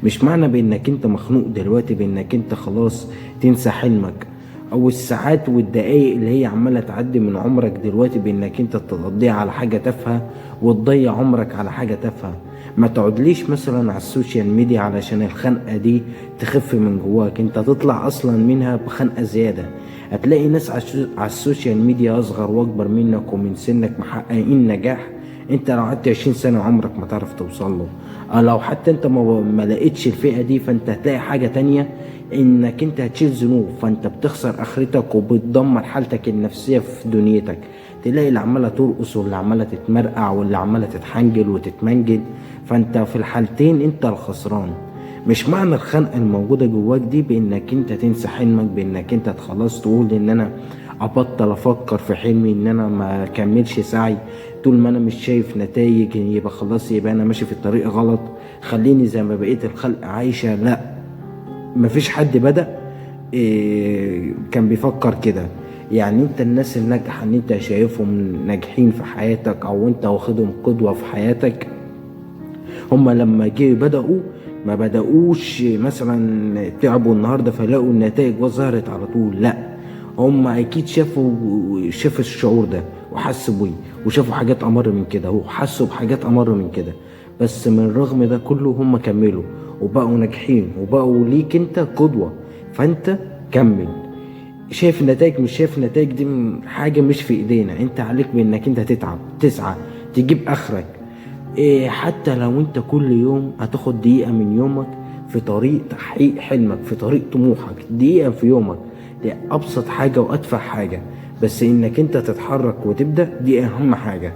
مش معنى بانك انت مخنوق دلوقتي بانك انت خلاص تنسى حلمك، او الساعات والدقايق اللي هي عمالة تعدي من عمرك دلوقتي بانك انت تقضيها على حاجة تافهة وتضيع عمرك على حاجة تافهة. ما تقعدليش مثلا على السوشيال ميديا علشان الخنقة دي تخف من جواك، انت تطلع اصلا منها بخنقة زيادة. هتلاقي ناس على السوشيال ميديا اصغر واكبر منك ومن سنك محققين نجاح، انت لو قعدت 20 سنة عمرك ما تعرف توصل له. لو حتى انت ما لقيتش الفئة دي فانت هتلاقي حاجة تانية، انك انت هتشيل ذنوب، فانت بتخسر اخرتك وبتدمر حالتك النفسية في دنيتك. تلاقي اللي عمالة ترقص واللي عمالة تتمرقع واللي عمالة تتحنجل وتتمنجل، فانت في الحالتين انت الخسران. مش معنى الخنقة الموجودة جواك دي بانك انت تنسى حلمك، بانك انت خلاص تقول ان انا ابطل افكر في حلمي، ان انا ما كملش سعي طول ما انا مش شايف نتائج يبقى خلاص يبقى انا ماشي في الطريق غلط، خليني زي ما بقيت الخلق عايشة. لا، مفيش حد بدأ كان بيفكر كده. يعني انت الناس الناجحة اللي انت شايفهم ناجحين في حياتك او انت واخدهم قدوة في حياتك، هما لما جه بدأوا ما بدأوش مثلا تعبوا النهاردة فلاقوا النتائج وظهرت على طول، لا، هما اكيد شافوا الشعور ده وحسوا بيه، وشافوا حاجات امر من كده وحسوا بحاجات امر من كده، بس من رغم ده كله هما كملوا وبقوا ناجحين وبقوا ليك انت قدوة. فانت كمل. شايف النتائج مش شايف النتائج دي حاجة مش في ايدينا، انت عليك بانك انت تتعب تسعى تجيب اخرك. حتى لو انت كل يوم هتاخد دقيقة من يومك في طريق تحقيق حلمك، في طريق طموحك، دقيقة في يومك، دي ابسط حاجة وادفع حاجة، بس انك انت تتحرك وتبدأ دي اهم حاجة.